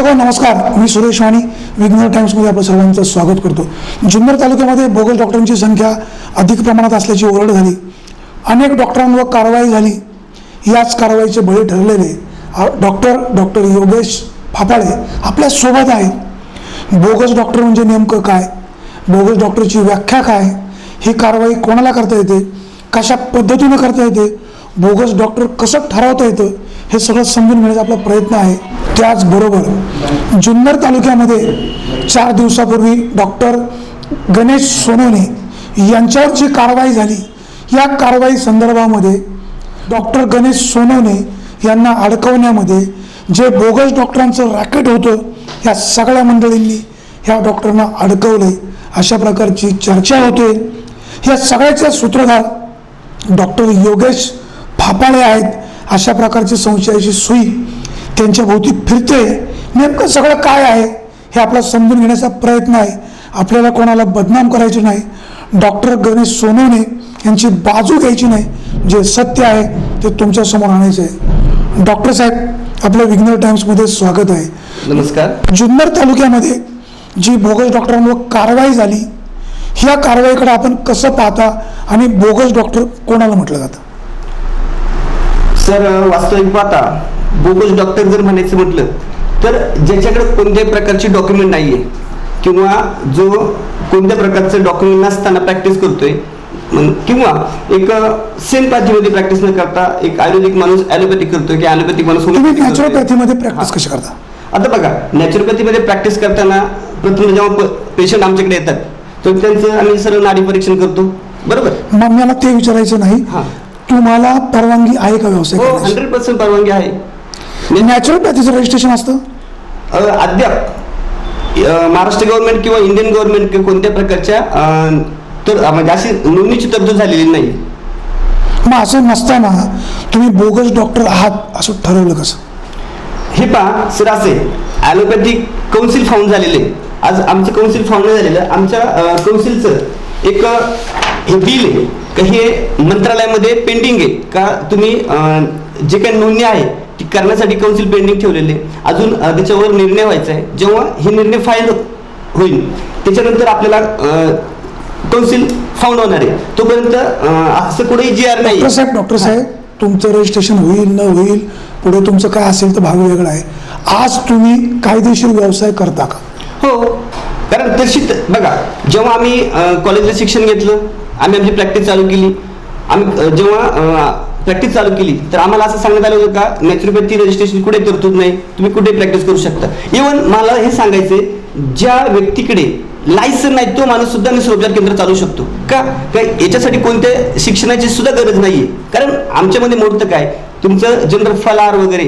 नमस्कार, मी सुरेश वाणी विघ्नर टाइम्समध्ये आपलं सर्वांचं स्वागत करतो. जुन्नर तालुक्यामध्ये बोगस डॉक्टरांची संख्या अधिक प्रमाणात असल्याची ओरड झाली. अनेक डॉक्टरांवर कारवाई झाली. याच कारवाईचे बळी ठरलेले डॉक्टर योगेश फापाळे आपल्या सोबत आहेत. बोगस डॉक्टर म्हणजे नेमकं काय, बोगस डॉक्टरची व्याख्या काय, ही कारवाई कोणाला करता येते, कशा पद्धतीनं करता येते, बोगस डॉक्टर कसं ठरवता येतं, हे सगळं समजून घेण्याचा आपला प्रयत्न आहे. त्याचबरोबर जुन्नर तालुक्यामध्ये 4 दिवसापूर्वी डॉक्टर गणेश सोनवणे यांच्यावर जी कारवाई झाली, या कारवाई संदर्भामध्ये डॉक्टर गणेश सोनवणे यांना अडकवण्यामध्ये जे बोगस डॉक्टरांचं रॅकेट होतं, या सगळ्या मंडळींनी ह्या डॉक्टरांना अडकवले अशा प्रकारची चर्चा होते. या सगळ्याचे सूत्रधार डॉक्टर योगेश फापाळे आहेत. अशा प्रकारची संशयाची सुई त्यांच्या भोवती फिरते. नेमकं सगळं काय आहे हे आपला समजून घेण्याचा प्रयत्न आहे. आपल्याला कोणाला बदनाम करायचे नाही. डॉक्टर गणेश सोनवणे यांची बाजू घ्यायची नाही. जे सत्य आहे ते तुमच्यासमोर आणायचं आहे. डॉक्टर साहेब, आपल्या विघ्नर टाइम्समध्ये स्वागत आहे. नमस्कार. जुन्नर तालुक्यामध्ये जी बोगस डॉक्टरांवर कारवाई झाली, ह्या कारवाईकडे आपण कसं पाहता आणि बोगस डॉक्टर कोणाला म्हटलं जातं? सर, वास्तविक पाहता बोगस डॉक्टर जर म्हणायचं म्हटलं तर ज्याच्याकडे कोणत्याही प्रकारची डॉक्युमेंट नाहीये किंवा जो कोणत्या प्रकारचं डॉक्युमेंट नसताना प्रॅक्टिस करतोय किंवा एक सेम पॅथीमध्ये प्रॅक्टिस न करता एक आयुर्वेदिक माणूस ॲलोपॅथिक करतोय की ॲलोपॅथिक माणूस नॅचरोपॅथीमध्ये प्रॅक्टिस कशी करता? आता बघा, नॅचरोपॅथीमध्ये प्रॅक्टिस करताना प्रथम जेव्हा पेशंट आमच्याकडे येतात तर त्यांचं आम्ही सर्व नाडी परीक्षण करतो, बरोबर? मग मला ते विचारायचं नाही, तुम्हाला परवानगी आहे का व्यवसाय? हो, 100% परवानगी आहे. नॅचरोपॅथीचं रजिस्ट्रेशन असतं? अद्याप महाराष्ट्र गव्हर्नमेंट किंवा इंडियन गव्हर्नमेंट कोणत्या प्रकारच्या तर म्हणजे अशी नोंदणीची तरतूद झालेली नाही. मग असं नसताना तुम्ही बोगस डॉक्टर आहात असं ठरवलं कसं? हे पहा सर, असे ॲलोपॅथिक कौन्सिल फाउंड झालेले. आज आमचं कौन्सिल फाउंड नाही झालेलं. आमच्या कौन्सिलचं एक हे बिल आहे का हे मंत्रालयामध्ये पेंडिंग आहे का तुम्ही जे काही नोंदणी आहे ती करण्यासाठी कौन्सिल पेंडिंग ठेवलेले. अजून त्याच्यावर निर्णय व्हायचा आहे. जेव्हा हे निर्णय फाईल होईल त्याच्यानंतर आपल्याला कौन्सिल फाउंड होणार आहे. तोपर्यंत असं कुठेही GR नाही. डॉक्टर साहेब, तुमचं रजिस्ट्रेशन होईल न होईल, पुढे तुमचं काय असेल तर भाग वेगळा आहे. आज तुम्ही कायदेशीर व्यवसाय करता का? हो, कारण तशी बघा, जेव्हा आम्ही कॉलेजला शिक्षण घेतलं, आम्ही आमची प्रॅक्टिस चालू केली. आम्ही जेव्हा प्रॅक्टिस चालू केली तर आम्हाला असं सांगण्यात आलं होतं का नॅचरोपॅथी रजिस्ट्रेशन कुठे तरतूद नाही, तुम्ही कुठे प्रॅक्टिस करू शकता. इव्हन मला हे सांगायचे, ज्या व्यक्तीकडे लायसन नाही तो माणूस सुद्धा निसर्गोपचार केंद्र चालू शकतो का? याच्यासाठी कोणत्या शिक्षणाची सुद्धा गरज नाहीये. कारण आमच्यामध्ये मोठं काय, तुमचं जनरल फलार वगैरे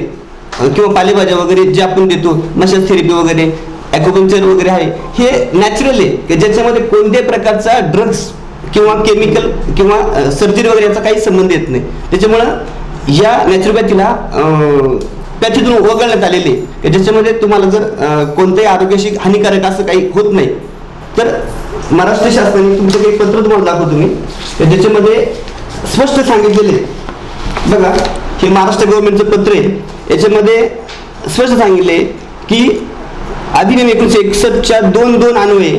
किंवा पालेभाज्या वगैरे जे आपण देतो, मसाज थेरपी वगैरे, ॲक्युपंक्चर वगैरे आहे, हे नॅचरल आहे की ज्याच्यामध्ये कोणत्याही प्रकारचा ड्रग्स किंवा केमिकल किंवा सर्जरी वगैरे याचा काही संबंध येत नाही. त्याच्यामुळं या नॅचरोपॅथीला पॅथीतून वगळण्यात आलेले की ज्याच्यामध्ये तुम्हाला जर कोणत्याही आरोग्याशी हानिकारक असं काही होत नाही. तर महाराष्ट्र शासनाने तुमचं काही पत्र तुम्हाला दाखवतो मी, ज्याच्यामध्ये स्पष्ट सांगितलेले. बघा, हे महाराष्ट्र गव्हर्नमेंटचं पत्र आहे. याच्यामध्ये स्पष्ट सांगितले की अधिनियम 1961च्या 2(2) अन्वये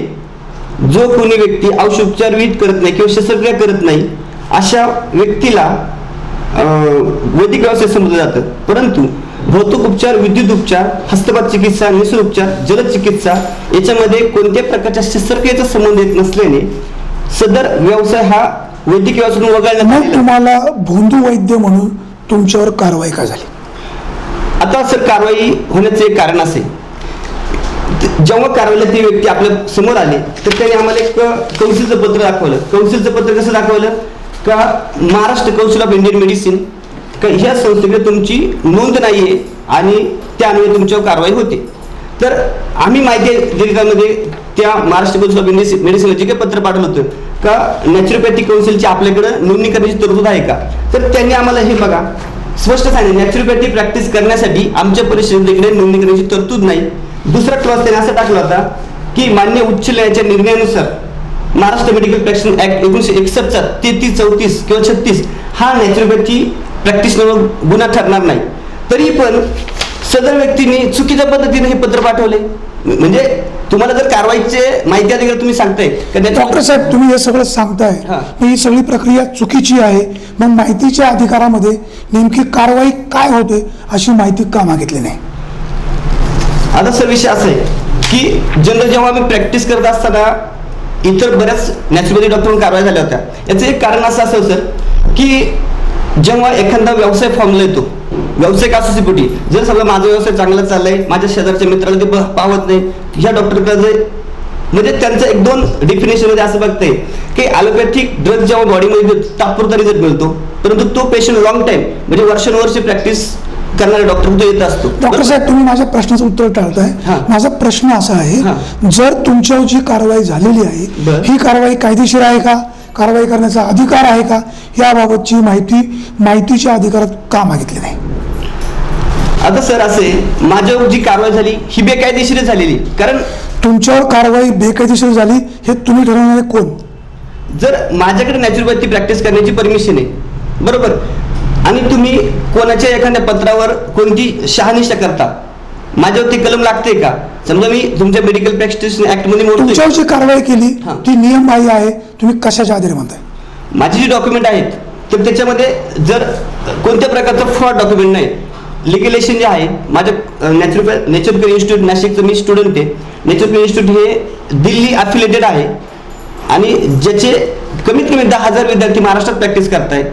जो कोणी व्यक्ती औषधोपचार विहित करत नाही किंवा शस्त्रक्रिया करत नाही अशा व्यक्तीला वैद्यकीय व्यवसाय समजलं जातं. परंतु भौतिक उपचार, विद्युत उपचार, हस्तपात चिकित्सा, निसर्ग उपचार, जलद चिकित्सा याच्यामध्ये कोणत्याही प्रकारच्या शस्त्रक्रियेचा संबंध येत नसल्याने सदर व्यवसाय हा वैद्यकीय व्यवसायातून वगळण्यात आलेला. तुम्हाला भोंदू वैद्य म्हणून तुमच्यावर कारवाई का झाली? आता सर, कारवाई होण्याचं एक कारण असे, जेव्हा कारवाईला ती व्यक्ती आपल्या समोर आली तर त्यांनी आम्हाला एक कौन्सिलचं पत्र दाखवलं. कौन्सिलचं पत्र कसं दाखवलं का Maharashtra council of Indian medicine का ह्या संस्थेकडे तुमची नोंद नाहीये आणि त्या अन्वये तुमच्यावर कारवाई होते. तर आम्ही माहिती दिल्यामध्ये त्या महाराष्ट्र काउन्सिल ऑफ इंडियन मेडिसिनला जे काही पत्र पाठवलं होतं का नॅचरोपॅथी काउन्सिलची आपल्याकडे नोंदणी करण्याची तरतूद आहे का, तर त्यांनी आम्हाला हे बघा स्पष्ट सांगितलं, नॅचरोपॅथी प्रॅक्टिस करण्यासाठी आमच्या परिषदेकडे नोंदणी करण्याची तरतूद नाही. दुसरा क्लॉज त्याने असं टाकला होता की की मान्य उच्च न्यायालयाच्या निर्णयानुसार महाराष्ट्र मेडिकल प्रॅक्टिस ऍक्ट 1961चा 33, 34 किंवा 36 हा नॅचरोपॅथी प्रॅक्टिशनर गुन्हा ठरणार नाही. तरी पण सदर व्यक्तीने चुकीच्या पद्धतीने हे पत्र पाठवले. म्हणजे तुम्हाला जर कारवाईचे माहिती अधिकार तुम्ही सांगताय डॉक्टर साहेब, तुम्ही हे सगळं सांगताय, ही सगळी प्रक्रिया चुकीची आहे. मग माहितीच्या अधिकारामध्ये नेमकी कारवाई काय होते अशी माहिती का मागितली नाही? आता सर विषय असा आहे की जनरल जेव्हा आम्ही प्रॅक्टिस करत असताना इतर बऱ्याच नॅचरोपॅथी डॉक्टरांवर कारवाई झाल्या होत्या. याचं एक कारण असं असेल सर की जेव्हा एखादा व्यवसाय फॉर्मला येतो, व्यावसायिक असोसिएटी, जर समजा माझा व्यवसाय चांगला चाललाय, माझ्या शेजारच्या मित्राला ते पावत नाही, ह्या डॉक्टरकडे म्हणजे त्यांचं 1-2 डेफिनेशन मध्ये असं बघताय की ॲलोपॅथिक ड्रग जेव्हा बॉडीमध्ये तात्पुरता रिझल्ट मिळतो, परंतु तो पेशंट लॉंग टाइम म्हणजे वर्षानुवर्ष प्रॅक्टिस करणारे डॉक्टर तो येत असतो. डॉक्टर साहेब, तुम्ही माझ्या प्रश्नाचं उत्तर टाळताय. माझा प्रश्न असा आहे, जर तुमच्यावर जी कारवाई झालेली आहे ही कारवाई कायदेशीर आहे का, कारवाई करण्याचा अधिकार आहे का, याबाबतची माहितीच्या अधिकारात का मागितली नाही? आता सर असे माझ्यावर जी कारवाई झाली ही बेकायदेशीर झालेली. कारण तुमच्यावर कारवाई बेकायदेशीर झाली हे तुम्ही ठरवणारे कोण? जर माझ्याकडे नॅचरोपॅथी प्रॅक्टिस करण्याची परमिशन आहे, बरोबर, आणि तुम्ही कोणाच्या एखाद्या पत्रावर कोणती शहानिशा करता, माझ्यावरती कलम लागते का? समजा मी तुमच्या मेडिकल प्रॅक्टिस ऍक्ट मध्ये तुमच्यावर जी कारवाई केली ती नियमबाह्य आहे, तुम्ही कशाच्या आधारे म्हणताय? माझी जी डॉक्युमेंट आहेत तर त्याच्यामध्ये जर कोणत्या प्रकारचं फ्रॉड डॉक्युमेंट नाही, लिगलेशन जे आहे, माझ्या नॅचरोपॅथी इन्स्टिट्यूट नाशिकचं मी स्टुडंट आहे. नॅचरोपॅथी इन्स्टिट्यूट हे दिल्ली अफिलिएटेड आहे आणि ज्याचे कमीत कमी 10,000 विद्यार्थी महाराष्ट्रात प्रॅक्टिस करतायत.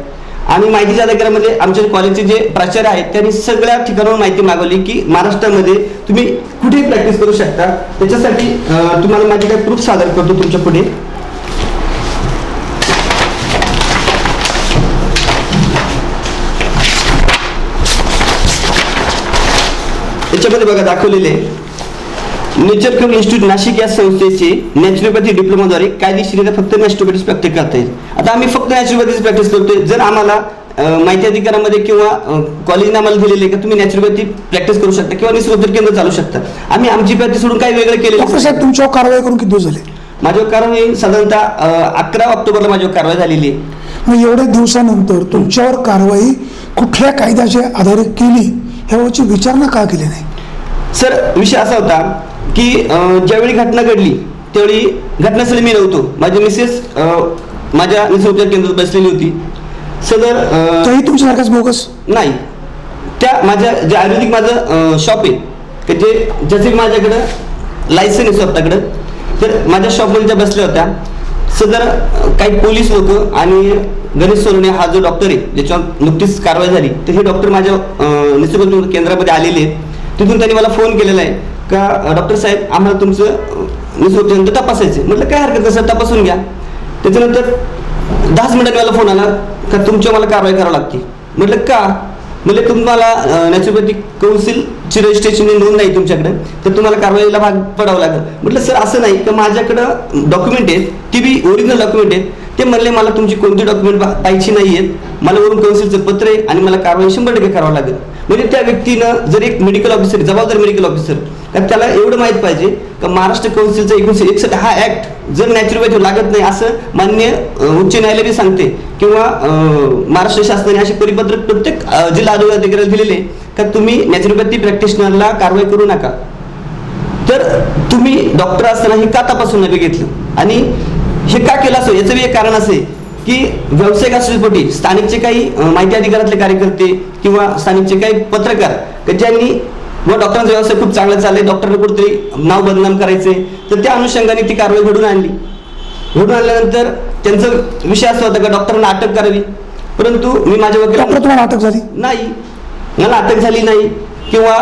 आणि माहितीच्या अधिकारामध्ये आमच्या कॉलेजचे जे प्राचार्य आहेत त्यांनी सगळ्या ठिकाणावर माहिती मागवली की महाराष्ट्रामध्ये तुम्ही कुठेही प्रॅक्टिस करू शकता. त्याच्यासाठी तुम्हाला माझी काही प्रूफ सादर करतो तुमच्या पुढे. याच्यामध्ये बघा दाखवलेले नेचर केअर इन्स्टिट्यूट नाशिक या संस्थेचे नॅचरोपॅथी डिप्लोमाद्वारे कायदेशीर फक्त नॅचरोपॅथी प्रॅक्टिस करता येईल. आता आम्ही फक्त नॅचरोपॅथीच प्रॅक्टिस करतोय. जर आम्हाला माहिती अधिकारामध्ये किंवा कॉलेजने आम्हाला दिलेले का तुम्ही नॅचरोपॅथी प्रॅक्टिस करू शकता किंवा निसर्गोपचार केंद्र चालू शकता, आम्ही आमची प्रॅक्टिस सोडून काही वेगळं केलेलं. डॉक्टर साहेब, तुमच्यावर कारवाई करून किती दिवस झाले? माझ्यावर कारवाई साधारणतः 11 ऑक्टोबरला माझ्यावर कारवाई झालेली आहे. मग एवढ्या दिवसानंतर तुमच्यावर कारवाई कुठल्या कायद्याच्या आधारे केली याबाबतची विचारणा का केली नाही? सर विषय असा होता की ज्यावेळी घटना घडली त्यावेळी घटनास्थळी मी नव्हतो. माझी मिसेस माझ्या निसर्गोपचार केंद्रात बसलेली होती. सदर तरी तुमच्यासारखाच बोगस नाही, त्या माझ्या जे आयुर्वेदिक माझं शॉप आहे की ज्याचे माझ्याकडं लायसन आहे स्वतःकडं, तर माझ्या शॉपमध्ये त्या बसल्या होत्या. सदर काही पोलीस लोक आणि गणेश सोनवणे हा जो डॉक्टर आहे ज्याच्यावर नुकतीच कारवाई झाली, तर हे डॉक्टर माझ्या निसर्गोपचार केंद्रामध्ये आलेले आहेत. तिथून त्यांनी मला फोन केलेला आहे का डॉक्टर साहेब आम्हाला तुमचं निसर्गोपचार तपासायचं. म्हटलं काय हरकत नाही सर, तपासून घ्या. त्याच्यानंतर 10 मिनिटांनी मला फोन आला का तुमच्या मला कारवाई करावी लागते. म्हटलं का? म्हणजे तुम्हाला नॅचरोपॅथी काउन्सिलची रजिस्ट्रेशन नोंद नाही तुमच्याकडे, तर तुम्हाला कारवाईला भाग पडावं लागेल. म्हटलं सर असं नाही का, माझ्याकडं डॉक्युमेंट आहेत ती बी ओरिजिनल डॉक्युमेंट आहेत. ते म्हणले मला तुमची कोणती डॉक्युमेंट पाहिजे नाही आहेत, मला वरून काउन्सिलचं पत्र आहे आणि मला कारवाई 100% करावं लागेल. म्हणजे त्या व्यक्तीनं जर एक मेडिकल ऑफिसर, जबाबदार मेडिकल ऑफिसर, तर त्याला एवढं माहीत पाहिजे का महाराष्ट्र काउन्सिलचा 1961 हा ऍक्ट जर नॅचरोपॅथी लागत नाही असं मान्य उच्च न्यायालय सांगते किंवा महाराष्ट्र शासनाने असे परिपत्रक प्रत्येक जिल्हा आरोग्य अधिकाऱ्याला दिलेले का तुम्ही नॅचरोपॅथी प्रॅक्टिशनरला कारवाई करू नका. तर तुम्ही डॉक्टर असताना हे का तपासून नाही घेतलं आणि हे का केलं असं, याचं एक कारण असे की व्यावसायिक असोसिएटी स्थानिकचे काही माहिती अधिकारातले कार्यकर्ते किंवा स्थानिकचे काही पत्रकार ज्यांनी व डॉक्टरांचा व्यवसाय खूप चांगला चाललाय, डॉक्टरने कुठेतरी नाव बदनाम करायचे, तर त्या अनुषंगाने ती कारवाई घडून आणली. घडून आणल्यानंतर त्यांचा विषय असा होता का डॉक्टरांना अटक करावी, परंतु मी माझ्या वकिलांना अटक झाली नाही, मला अटक झाली नाही किंवा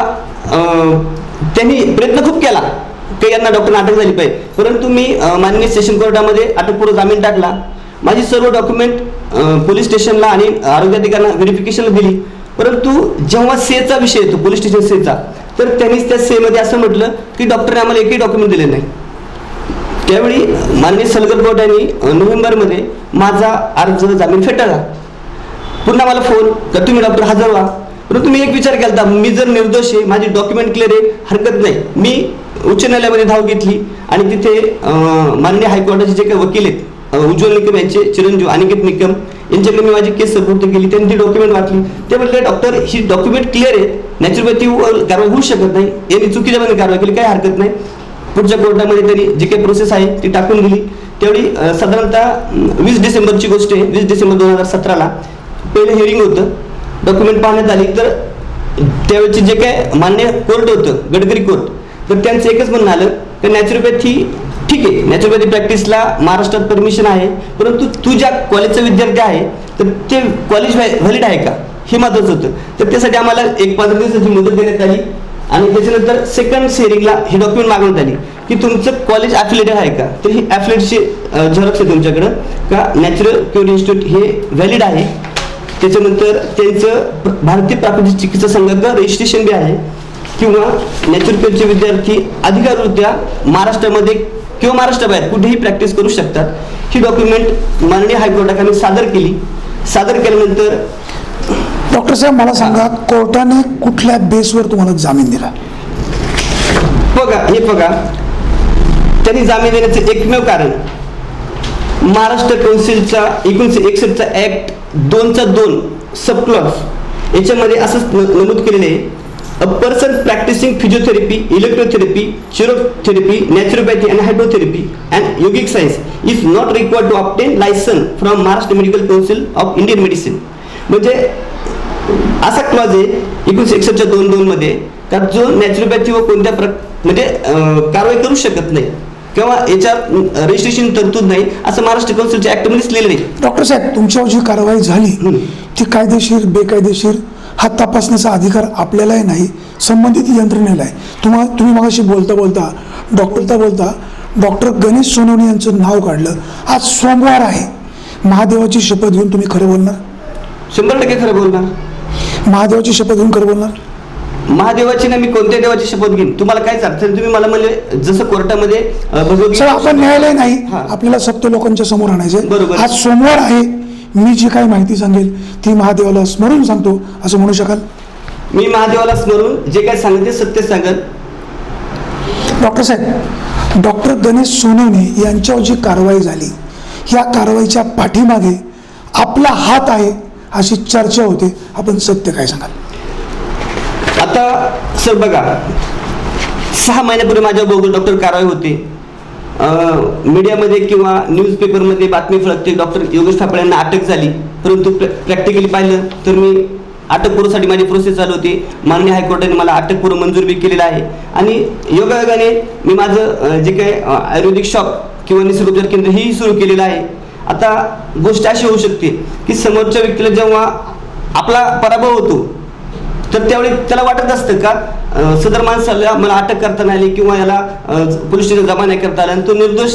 त्यांनी प्रयत्न खूप केला की यांना डॉक्टरना अटक झाली पाहिजे, परंतु मी माननीय सेशन कोर्टामध्ये अटकपूर्व जामीन टाकला. माझी सर्व डॉक्युमेंट पोलीस स्टेशनला आणि आरोग्य अधिकाऱ्यांना व्हेरिफिकेशनला दिली. परंतु जेव्हा सेचा विषय येतो पोलीस स्टेशन सेचा, तर त्यांनीच त्या सेमध्ये असं म्हटलं की डॉक्टरने आम्हाला एकही डॉक्युमेंट दिले नाही. त्यावेळी माननीय सलगर कोर्टाने नोव्हेंबरमध्ये माझा अर्ज जामीन फेटाळला. पुन्हा मला फोन का तुम्ही डॉक्टर हजर व्हा. परंतु मी एक विचार केला, मी जर निर्दोष आहे, माझी डॉक्युमेंट क्लिअर आहे, हरकत नाही, मी उच्च न्यायालयामध्ये धाव घेतली आणि तिथे माननीय हायकोर्टाचे जे काही वकील आहेत, उज्ज्वल निकम यांचे चिरंजीव अनिकेत निकम यांच्याकडे मी माझी केस सपोर्ट केली. त्यांनी ती डॉक्युमेंट वाचली. ते म्हटले डॉक्टर ही डॉक्युमेंट क्लिअर आहे, नॅचरोपॅथीवर कारवाई होऊ शकत नाही, यांनी चुकीच्या मध्ये कारवाई केली, काही हरकत नाही. पुढच्या कोर्टामध्ये त्यांनी जी काही प्रोसेस आहे ती टाकून दिली. तेवढी साधारणतः 20 डिसेंबरची गोष्ट आहे. 20 डिसेंबर 2017ला पहिलं हिअरिंग होतं, डॉक्युमेंट पाहण्यात आली. तर त्यावेळेचे जे काय मान्य कोर्ट होतं, गडकरी कोर्ट, तर त्यांचं एकच म्हणणं आलं की नॅचरोपॅथी ठीक आहे, नॅचरोपॅथी प्रॅक्टिसला महाराष्ट्रात परमिशन आहे, परंतु तू ज्या कॉलेजचा विद्यार्थी आहे तर ते कॉलेज व्हॅलिड आहे का, हे महत्त्वाचं होतं. तर त्यासाठी आम्हाला एक 15 दिवसाची मुदत देण्यात आली आणि त्याच्यानंतर सेकंड हिअरिंगला ही डॉक्युमेंट मागवण्यात आली की तुमचं कॉलेज ॲफिलेटेड आहे का. तर ही ॲफिलेटची झेरॉक्स आहे तुमच्याकडं का नॅचरल क्युअर इन्स्टिट्यूट हे व्हॅलिड आहे. त्याच्यानंतर त्यांचं भारतीय प्राकृतिक चिकित्सा संघाचं रजिस्ट्रेशन बी आहे किंवा नॅचरोपॅथीचे विद्यार्थी अधिकाररित्या महाराष्ट्रामध्ये किंवा महाराष्ट्राबाहेर कुठेही प्रॅक्टिस करू शकतात. ही डॉक्युमेंट माननीय हायकोर्टात आम्ही सादर केली. सादर केल्यानंतर डॉक्टर साहेब मला सांगा, कोर्टाने कुठल्या बेसवर तुम्हाला जामीन दिला? बघा त्यांनी जामीन देण्याचं एकमेव कारण महाराष्ट्र कौन्सिलचा 1961चा ऍक्ट 2(2) सब क्लॉज याच्यामध्ये असंच नमूद केलेलं आहे, a person practising physiotherapy, electrotherapy, chirotherapy, naturopathy and hydrotherapy and yogic science is not required to obtain licence from Maharashtra medical council of Indian medicine. म्हणजे असा क्लॉज आहे 1961च्या 2(2) मध्ये का जो नॅचरोपॅथी व कोणत्या म्हणजे कारवाई करू शकत नाही किंवा याच्यात रजिस्ट्रेशन तरतूद नाही असं महाराष्ट्र काउन्सिलच्या ऍक्टमध्येच लिहिलेलं आहे. डॉक्टर साहेब, तुमच्यावर जी कारवाई झाली ती कायदेशीर बेकायदेशीर हा तपासण्याचा अधिकार आपल्यालाही नाही, संबंधित यंत्रणेला आहे. तुम्ही मगाशी बोलता डॉक्टर गणेश सोनवणे यांचं नाव काढलं. आज सोमवार आहे, महादेवाची शपथ घेऊन तुम्ही खरं बोलणार? 100% खरं बोलणार. महादेवाची शपथ घेऊन खरं बोलणार? महादेवाची ना, मी कोणत्या देवाची शपथ घेईन? तुम्हाला काय अडचण? तुम्ही मला म्हणले जसं कोर्टामध्ये सर आपण न्यायालय नाही, आपल्याला सत्य लोकांच्या समोर आणायचं. बरोबर. आज सोमवार आहे, मी जी काही माहिती सांगेल ती महादेवाला स्मरून सांगतो असं म्हणू शकाल? मी महादेवाला स्मरून जे काय सांगते सत्य सांगत. डॉक्टर साहेब, डॉक्टर गणेश सोनवणे यांच्यावर जी कारवाई झाली, या कारवाईच्या पाठीमागे आपला हात आहे अशी चर्चा होते, आपण सत्य काय सांगाल? आता सर बघा, 6 महिन्यापूर्वी माझ्या बोगस डॉक्टर कारवाई होते. मीडियामध्ये किंवा न्यूजपेपरमध्ये बातमी फळकते डॉक्टर योगेश थापळे यांना अटक झाली. परंतु प्रॅक्टिकली पाहिलं तर मी अटकपूर्वसाठी माझी प्रोसेस चालू होती. माननीय हायकोर्टाने मला अटकपूर्व मंजूर बी केलेला आहे आणि योगायोगाने मी माझं जे काही आयुर्वेदिक शॉप किंवा निसर्गोपचार केंद्र हेही सुरू केलेलं आहे. आता गोष्ट अशी होऊ शकते की समोरच्या व्यक्तीला जेव्हा आपला पराभव होतो तर त्यावेळी त्याला वाटत असतं का सदर माणसाला मला अटक करता नाही आली किंवा याला पोलीस स्टेशन जमा नाही करता आला आणि तो निर्दोष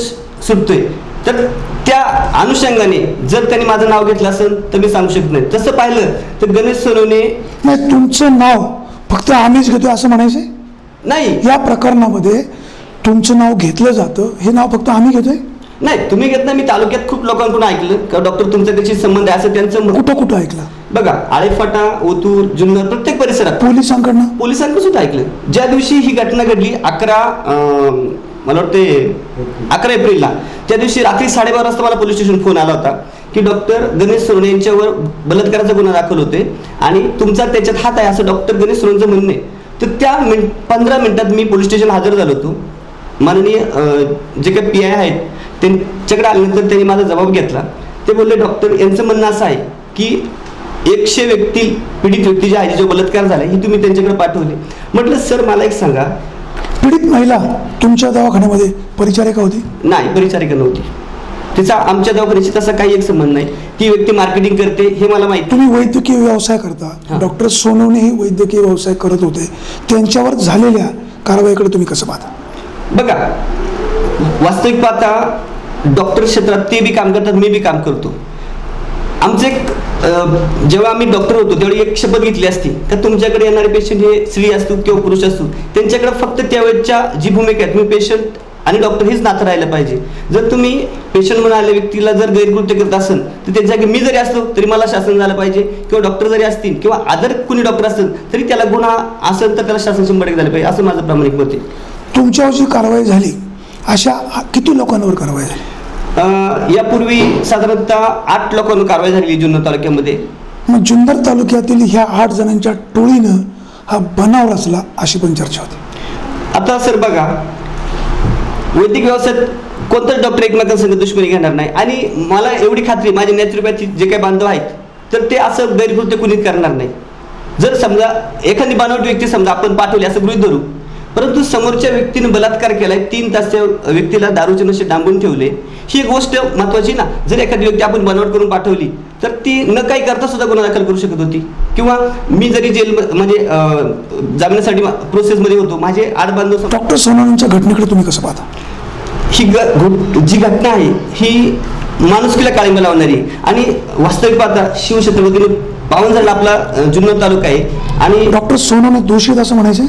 सुटतोय. तर त्या अनुषंगाने जर त्यांनी माझं नाव घेतलं असेल तर मी सांगू शकत नाही. तसं पाहिलं तर गणेश सोनवणे नाही, तुमचं नाव फक्त आम्हीच घेतोय असं म्हणायचंय नाही. या प्रकरणामध्ये तुमचं नाव घेतलं जातं, हे नाव फक्त आम्ही घेतोय? नाही, तुम्ही घेत नाही. मी तालुक्यात खूप लोकांकडून ऐकलं का डॉक्टर तुमचा त्याची संबंध आहे असं त्यांचं. कुठं ऐकलं? बघा, आळेफाटा, ओतूर, जुन्नर प्रत्येक परिसरात पोलिसांकडून सुद्धा ऐकलं. ज्या दिवशी ही घटना घडली 11 मला वाटते 11 एप्रिलला, त्या दिवशी रात्री 12:30 वाजता मला पोलीस स्टेशन फोन आला होता की डॉक्टर गणेश सोनवणे यांच्यावर बलात्काराचा गुन्हा दाखल होते आणि तुमचा त्याच्यात हात आहे असं डॉक्टर गणेश सोनवणेचं म्हणणे. तर त्या 15 मिनिटात मी पोलीस स्टेशन हजर झालो होतो. माननीय जे काही PI आहेत त्यांच्याकडे आल्यानंतर त्यांनी माझा जबाब घेतला. ते बोलले डॉक्टर यांचं म्हणणं असं आहे की 100 व्यक्ती पीडित व्यक्ती जे आहे जो बलात्कार झाला हे तुम्ही त्यांच्याकडे पाठवले. म्हटलं सर मला एक सांगा, पीडित महिला तुमच्या दवाखान्यामध्ये परिचारिका होती? नाही, परिचारिका नव्हती. तिचा आमच्या दवाखान्याशी तसा काही एक संबंध नाही. ती व्यक्ती मार्केटिंग करते हे मला माहिती. तुम्ही वैद्यकीय व्यवसाय करता, डॉक्टर सोनवणे हे वैद्यकीय व्यवसाय करत होते, त्यांच्यावर झालेल्या कारवाईकडे तुम्ही कसं पाहता? बघा, वास्तविक पाहता डॉक्टर क्षेत्रात ते बी काम करतात, मी बी काम करतो. आमचे जेव्हा आम्ही डॉक्टर होतो त्यावेळी एक शपथ घेतली असती का तुमच्याकडे येणारे पेशंट हे स्त्री असतो किंवा पुरुष असतो त्यांच्याकडे फक्त त्यावेळेच्या जी भूमिका आहे, तुम्ही पेशंट आणि डॉक्टर हेच नातं राहिलं पाहिजे. जर तुम्ही पेशंट म्हणून आलेल्या व्यक्तीला जर गैरकृत्य करत असेल तर त्यांच्या जागी मी जरी असलो तरी मला शासन झालं पाहिजे किंवा डॉक्टर जरी असतील किंवा अदर कुणी डॉक्टर असेल तरी त्याला गुन्हा असेल तर त्याला शासन 100% झालं पाहिजे असं माझं प्रामाणिक मत आहे. तुमच्यावर जी कारवाई झाली अशा किती लोकांवर कारवाई झाली? यापूर्वी साधारणतः 8 लोकांवर कारवाई झाली जुन्नर तालुक्यामध्ये. मग जुन्नर तालुक्यातील ह्या 8 जणांच्या टोळीनं हा बनाव रचला अशी पण चर्चा होती. आता सर बघा, वैद्यकीय व्यवसायात कोणताच डॉक्टर एकमेकांसंग दुश्मनी घेणार नाही आणि मला एवढी खात्री, माझे नॅचरोपॅथी जे काही बांधव आहेत तर ते असं गैरकृत्य कुणी करणार नाही. जर समजा एखादी बनावट व्यक्ती समजा आपण पाठवली असं गृहीत धरू, परंतु समोरच्या व्यक्तीने बलात्कार केलाय, 3 तास त्या व्यक्तीला दारूचे नशे डांबून ठेवले, ही एक गोष्ट महत्वाची ना. जर एखादी व्यक्ती आपण बनावट करून पाठवली तर ती न काही करता सुद्धा गुन्हा दाखल करू शकत होती. किंवा मी जरी जेल म्हणजे जामिनासाठी प्रोसेसमध्ये होतो, माझे 8 बांधव. डॉक्टर सोनवणेंच्या घटनेकडे तुम्ही कसं पाहता? ही जी घटना आहे ही माणुसकीला काळिंबा लावणारी आणि वास्तविक पाहता शिवछत्रपती पावनजरला आपला जुन्नर तालुका आहे आणि डॉक्टर सोनवणे दोषी आहेत असं म्हणायचे?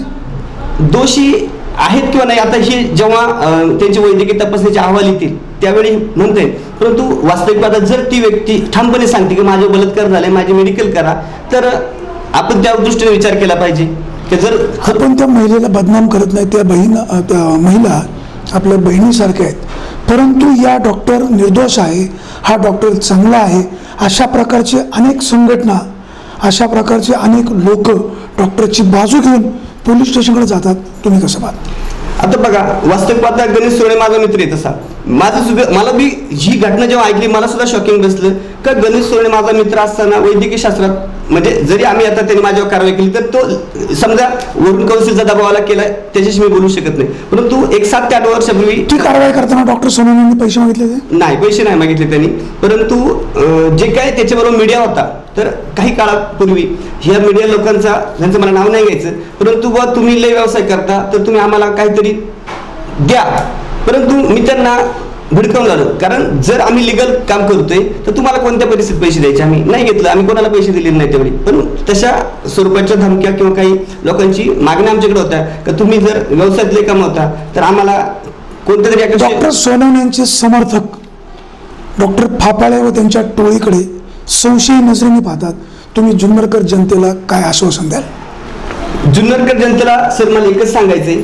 दोषी आहेत किंवा नाही आता हे जेव्हा त्यांची वैद्यकीय तपासणीचे अहवाल येतील त्यावेळी म्हणते, परंतु वास्तविक पाहता जर ती व्यक्ती ठामपणे सांगते की माझे बलात्कार झाले, माझे मेडिकल करा, तर आपण त्या दृष्टीने विचार केला पाहिजे की जर आपण त्या महिलेला बदनाम करत नाही, त्या महिला आपल्या बहिणीसारख्या आहेत, परंतु या डॉक्टर निर्दोष आहे, हा डॉक्टर चांगला आहे, अशा प्रकारचे अनेक संघटना, अशा प्रकारचे अनेक लोक डॉक्टरची बाजू घेऊन पोलीस स्टेशनकडे जातात. तुम्ही कसं पाहता? आता बघा, वास्तविक पाहता गणेश सोनवणे माझा मित्र आहे, तसा माझं सुद्धा मला बी ही घटना जेव्हा ऐकली मला सुद्धा शॉकिंग बसलं का गणेश सोनवणे माझा मित्र असताना वैद्यकीय शास्त्रात म्हणजे जरी आम्ही आता त्यांनी माझ्यावर कारवाई केली तर तो समजा वरून कौन्सिलचा दबावाला केला त्याच्याशी मी बोलू शकत नाही, परंतु 7 ते 8 वर्षापूर्वी ती कारवाई करताना डॉक्टर सोनवणेंनी पैसे मागितले ते? नाही, पैसे नाही मागितले त्यांनी, परंतु जे काय त्याच्याबरोबर मीडिया होता तर काही काळापूर्वी ह्या मीडिया लोकांचा, त्यांचं मला नाव नाही घ्यायचं, परंतु बुवा तुम्ही लय व्यवसाय करता तर तुम्ही आम्हाला काहीतरी द्या, परंतु मी त्यांना भिडकावून झालो, कारण जर आम्ही लिगल काम करतोय तर तुम्हाला कोणत्या परिस्थितीत पैसे द्यायचे, आम्ही नाही घेतलं, आम्ही कोणाला पैसे दिले नाही त्यावेळी, पण तशा स्वरूपाच्या धमक्या किंवा काही लोकांची मागण्या आमच्याकडे होत्या का तुम्ही जर व्यवसायातले कामवता तर आम्हाला कोणत्या तरी. डॉक्टर सोनवणेंचे समर्थक डॉक्टर फापाळे व त्यांच्या टोळीकडे संशयी नजरेने पाहतात. तुम्ही जुन्नरकर जनतेला काय आश्वासन द्याल? जुन्नरकर जनतेला सर मला एकच सांगायचंय,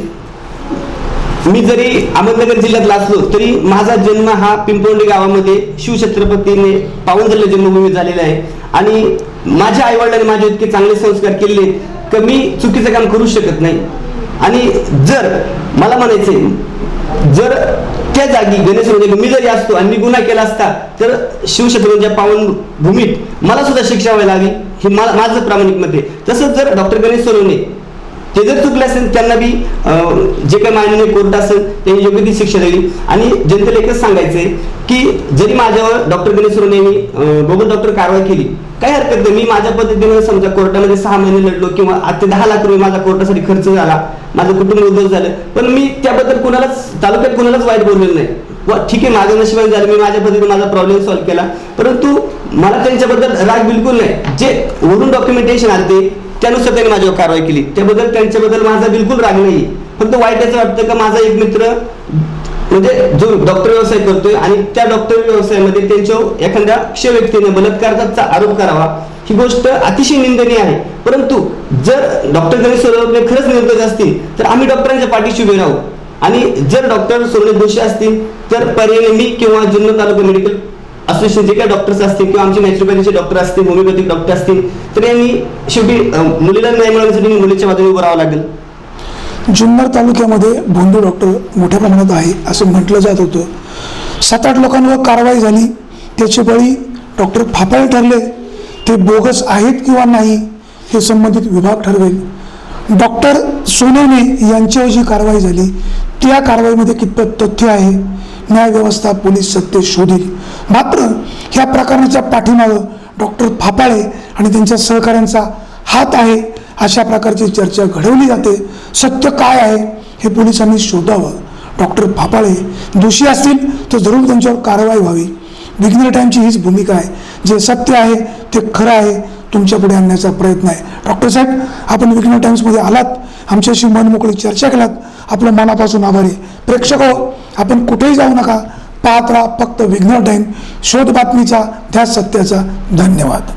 मी जरी अहमदनगर जिल्ह्यातला असलो तरी माझा जन्म हा पिंपळवंडी गावामध्ये शिवछत्रपतीने पावनजरला जन्मभूमी झालेला आहे आणि माझ्या आईवडिलांनी माझे इतके चांगले संस्कार केले की मी चुकीचं काम करू शकत नाही. आणि जर मला म्हणायचंय जर त्या जागी गणेश म्हणजे मी जरी असतो आणि मी गुन्हा केला असता तर शिवछत्रपतीच्या पावनभूमीत मला सुद्धा शिक्षा व्हायला हवी, हे माझं प्रामाणिक मत आहे. तसंच जर डॉक्टर गणेश सोनवणे ते जर चुकले असेल त्यांना बी जे काही माननीय कोर्ट असेल त्यांनी योग्य ती शिक्षा दिली. आणि जनतेला एकच सांगायचंय की जरी माझ्यावर doctor Ganesh Sonawane bogus doctor कारवाई केली काही हरकत नाही, मी माझ्या पद्धतीने समजा कोर्टामध्ये 6 महिने लढलो किंवा 8 ते 10 लाख रुपये माझा कोर्टासाठी खर्च झाला, माझं कुटुंब उद्ध्वस्त झालं, पण मी त्याबद्दल कुणालाच तालुक्यात कुणालाच वाईट बोललेलं नाही. व ठीक आहे, माझं नशिबाने झालं, मी माझ्या पद्धतीने माझा प्रॉब्लेम सॉल्व्ह केला, परंतु मला त्यांच्याबद्दल राग बिलकुल नाही. जे वरून डॉक्युमेंटेशन आले त्यानुसार त्यांनी माझ्यावर कारवाई केली, त्याबद्दल त्यांच्याबद्दल माझा बिलकुल राग नाही. फक्त वाईट याचं वाटतं का माझा एक मित्र म्हणजे जो डॉक्टर व्यवसाय करतोय आणि त्या डॉक्टर व्यवसायामध्ये त्यांच्या एखाद्या व्यक्तीने बलात्काराचा आरोप करावा, ही गोष्ट अतिशय निंदनीय आहे. परंतु जर डॉक्टर गणेश सोनवणे खरंच निर्दोष असतील तर आम्ही डॉक्टरांच्या पाठीशी उभे राहू आणि जर डॉक्टर सोनवणे दोषी असतील तर पर्यायी मी किंवा जुन्नर तालुका मेडिकल असोसिएशन जे काही डॉक्टर्स असतील किंवा आमचे नॅचरोपॅथीचे डॉक्टर असतील, होमिओपॅथिक डॉक्टर असतील, तर यांनी शेवटी मुलीला न्याय मिळवण्यासाठी मुलीच्या बाजूने उभं राहावं लागेल. जुन्नर तालुक्यामध्ये भोंदू डॉक्टर मोठ्या प्रमाणात आहे असं म्हटलं जात होतं. 7-8 लोकांवर कारवाई झाली, त्याचे बळी डॉक्टर फापाळे ठरले, ते बोगस आहेत किंवा नाही हे संबंधित विभाग ठरवेल. डॉक्टर सोनवणे यांच्यावर जी कारवाई झाली त्या कारवाईमध्ये कितपत तथ्य आहे, न्यायव्यवस्था पोलीस सत्य शोधील. मात्र ह्या प्रकरणाच्या पाठीमागं डॉक्टर फापाळे आणि त्यांच्या सहकाऱ्यांचा हात आहे अशा प्रकारची चर्चा घडवली जाते. सत्य काय आहे हे पोलिसांनी शोधावं. डॉक्टर फापाळे दोषी असतील तर जरूर त्यांच्यावर कारवाई व्हावी. विघ्नर टाइमची हीच भूमिका आहे, जे सत्य आहे ते खरं आहे तुमच्या पुढे आणण्याचा प्रयत्न आहे. डॉक्टर साहेब, आपण विघ्नर टाइम्समध्ये आलात, आमच्याशी मनमोकळी चर्चा केलात, आपलं मनापासून आभारी. प्रेक्षक हो, आपण कुठेही जाऊ नका, पाहत राहा फक्त विघ्नर टाइम, शोध बातमीचा, त्या सत्याचा. धन्यवाद.